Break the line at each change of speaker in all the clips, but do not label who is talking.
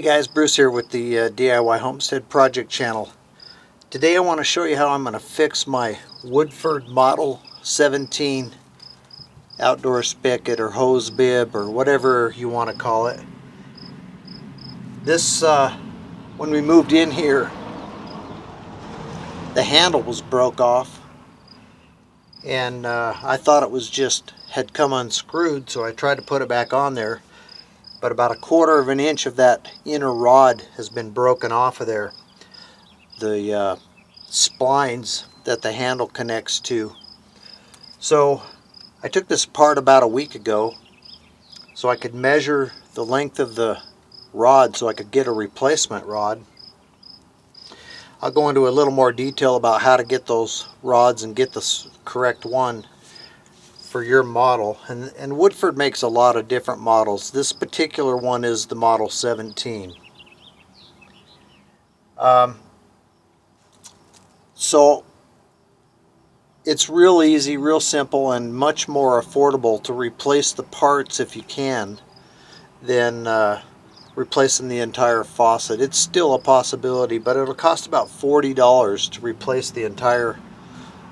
guys, Bruce here with the DIY Homestead Project channel. Today I want to show you how I'm going to fix my Woodford Model 17 outdoor spigot or hose bib or whatever you want to call it. This, when we moved in here, the handle was broke off and I thought it was just had come unscrewed, so I tried to put it back on there. But about 1/4 of an inch of that inner rod has been broken off of there. The splines that the handle connects to. So I took this apart about a week ago so I could measure the length of the rod so I could get a replacement rod. I'll go into a little more detail about how to get those rods and get the correct one for your model. And Woodford makes a lot of different models. This particular one is the Model 17. So it's real easy, real simple, and much more affordable to replace the parts if you can than replacing the entire faucet. It's still a possibility, but it'll cost about $40 to replace the entire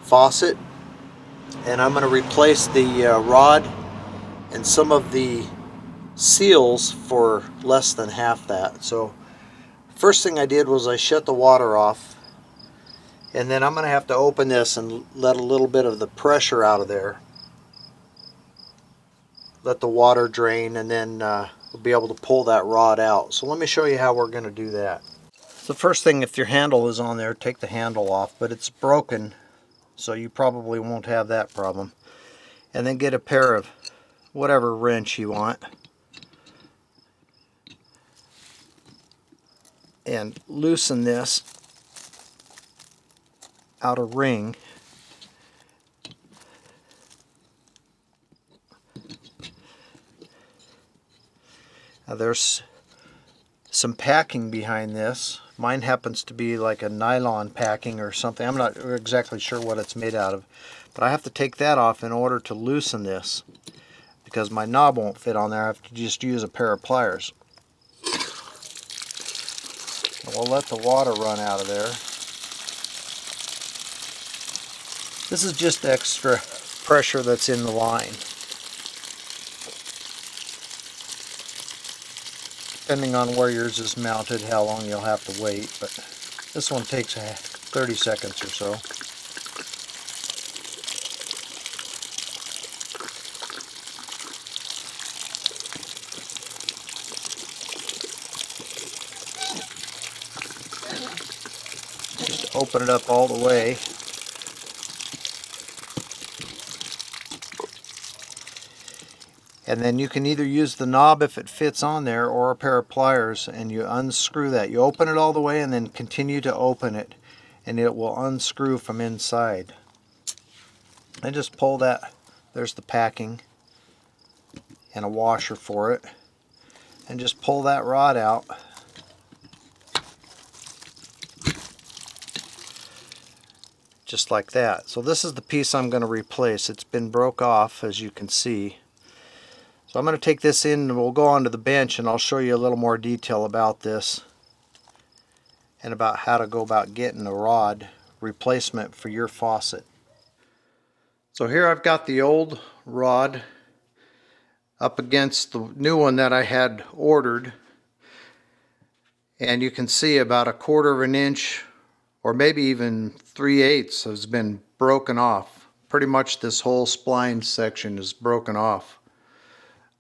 faucet. And I'm going to replace the rod and some of the seals for less than half that. So first thing I did was I shut the water off, and then I'm going to have to open this and let a little bit of the pressure out of there. Let the water drain, and then we'll be able to pull that rod out. So let me show you how we're going to do that. The first thing, if your handle is on there, take the handle off, but it's broken, so you probably won't have that problem. And then get a pair of whatever wrench you want and loosen this outer ring. Now there's some packing behind this. Mine happens to be like a nylon packing or something. I'm not exactly sure what it's made out of, but I have to take that off in order to loosen this because my knob won't fit on there. I have to just use a pair of pliers. We'll let the water run out of there. This is just extra pressure that's in the line. Depending on where yours is mounted, how long you'll have to wait, but this one takes 30 seconds or so. Just open it up all the way. And then you can either use the knob if it fits on there or a pair of pliers, and you unscrew that. You open it all the way and then continue to open it, and it will unscrew from inside. And just pull that. There's the packing and a washer for it. And just pull that rod out. Just like that. So this is the piece I'm going to replace. It's been broke off, as you can see. So I'm going to take this in and we'll go onto the bench, and I'll show you a little more detail about this and about how to go about getting a rod replacement for your faucet. So here I've got the old rod up against the new one that I had ordered, and you can see about 1/4 of an inch or maybe even 3/8 has been broken off. Pretty much this whole spline section is broken off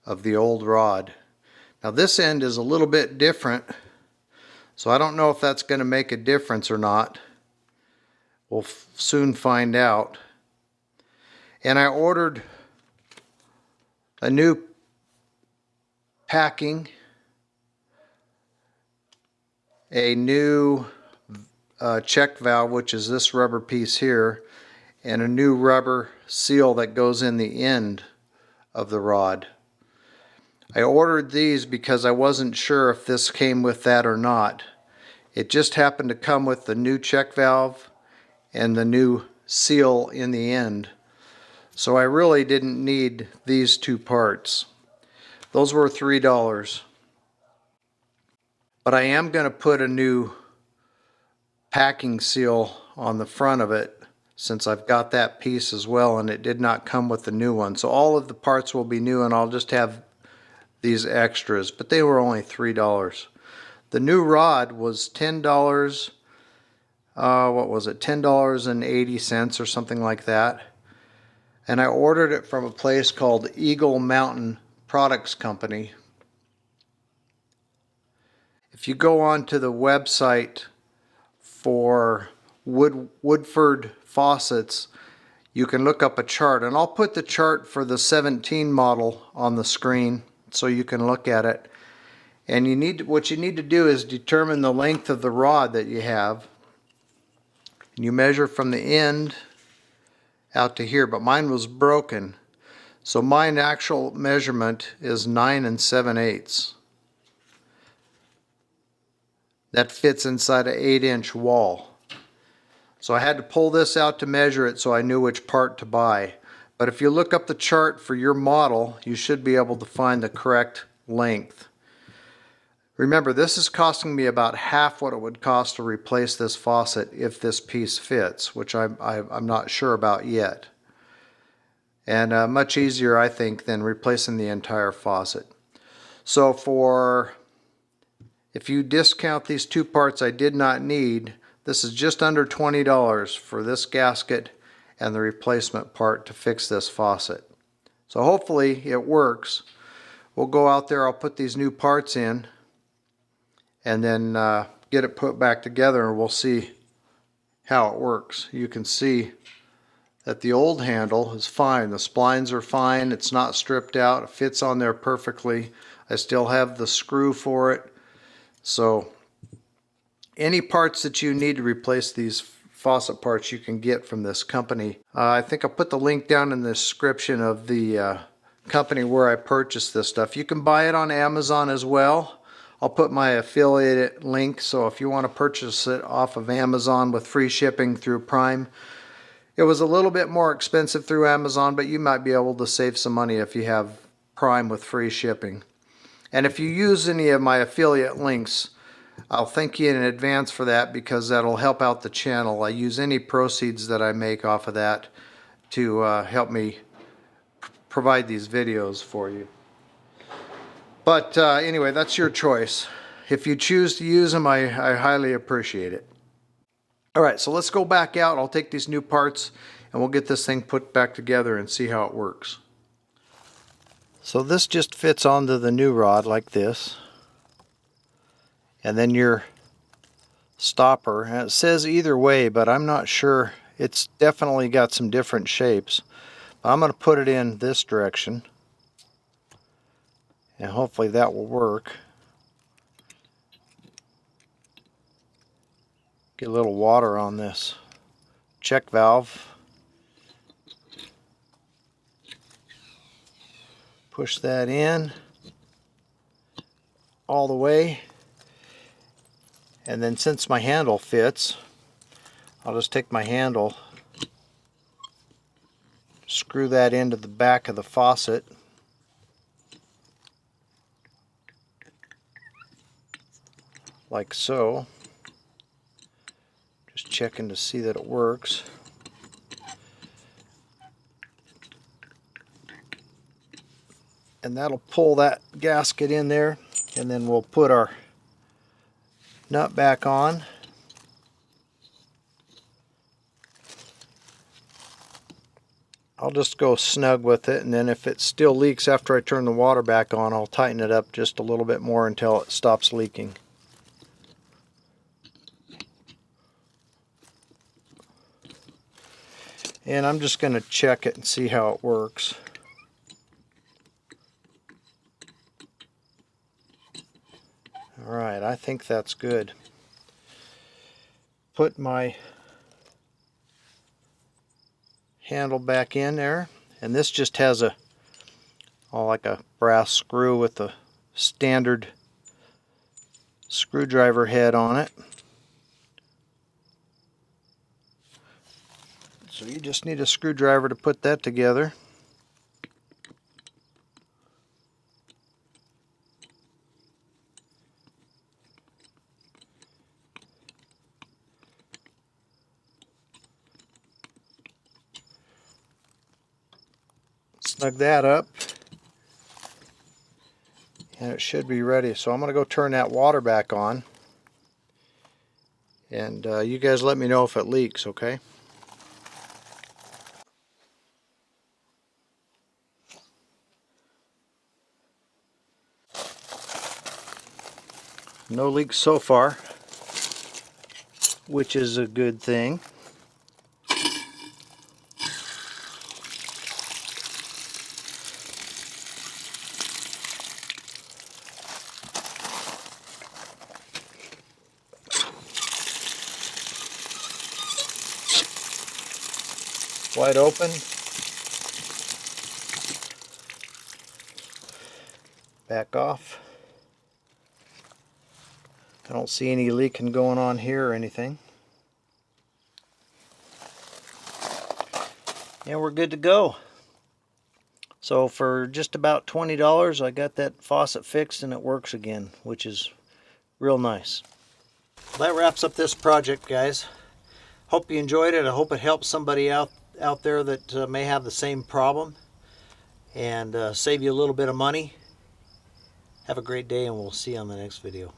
of the old rod. Now this end is a little bit different, so I don't know if that's going to make a difference or not. We'll soon find out. And I ordered a new packing, a new check valve, which is this rubber piece here, and a new rubber seal that goes in the end of the rod. I ordered these because I wasn't sure if this came with that or not. It just happened to come with the new check valve and the new seal in the end. So I really didn't need these two parts. Those were $3. But I am going to put a new packing seal on the front of it, since I've got that piece as well, and it did not come with the new one. So all of the parts will be new, and I'll just have these extras, but they were only $3. The new rod was $10. What was it? $10.80 or something like that. And I ordered it from a place called Eagle Mountain Products Company. If you go on to the website for Woodford faucets, you can look up a chart, and I'll put the chart for the 17 model on the screen so you can look at it. And what you need to do is determine the length of the rod that you have. You measure from the end out to here, but mine was broken, so mine actual measurement is 9 7/8. That fits inside an 8-inch wall. So I had to pull this out to measure it so I knew which part to buy. But if you look up the chart for your model, you should be able to find the correct length. Remember, this is costing me about half what it would cost to replace this faucet if this piece fits, which I'm not sure about yet. And much easier, I think, than replacing the entire faucet. So if you discount these two parts I did not need, this is just under $20 for this gasket and the replacement part to fix this faucet. So hopefully it works. We'll go out there, I'll put these new parts in, and then get it put back together, and we'll see how it works. You can see that the old handle is fine. The splines are fine. It's not stripped out. It fits on there perfectly. I still have the screw for it. So any parts that you need to replace these faucet parts you can get from this company. I think I'll put the link down in the description of the company where I purchased this stuff. You can buy it on Amazon as well. I'll put my affiliate link, so if you want to purchase it off of Amazon with free shipping through Prime. It was a little bit more expensive through Amazon, but you might be able to save some money if you have Prime with free shipping. And if you use any of my affiliate links, I'll thank you in advance for that, because that'll help out the channel. I use any proceeds that I make off of that to help me provide these videos for you. But anyway, that's your choice. If you choose to use them, I highly appreciate it. Alright, so let's go back out. I'll take these new parts and we'll get this thing put back together and see how it works. So this just fits onto the new rod like this. And then your stopper, and it says either way, but I'm not sure. It's definitely got some different shapes. I'm going to put it in this direction, and hopefully that will work. Get a little water on this check valve. Push that in all the way, and then since my handle fits, I'll just take my handle, screw that into the back of the faucet, like so. Just checking to see that it works. And that'll pull that gasket in there, and then we'll put our nut back on. I'll just go snug with it, and then if it still leaks after I turn the water back on, I'll tighten it up just a little bit more until it stops leaking. And I'm just going to check it and see how it works. Alright, I think that's good. Put my handle back in there, and this just has like a brass screw with a standard screwdriver head on it. So you just need a screwdriver to put that together. Snug that up. And it should be ready. So I'm going to go turn that water back on. And you guys let me know if it leaks, okay? No leaks so far, which is a good thing. Wide open. Back off. I don't see any leaking going on here or anything. And we're good to go. So for just about $20, I got that faucet fixed and it works again, which is real nice. Well, that wraps up this project, guys. Hope you enjoyed it. I hope it helps somebody out there that may have the same problem and save you a little bit of money. Have a great day, and we'll see you on the next video.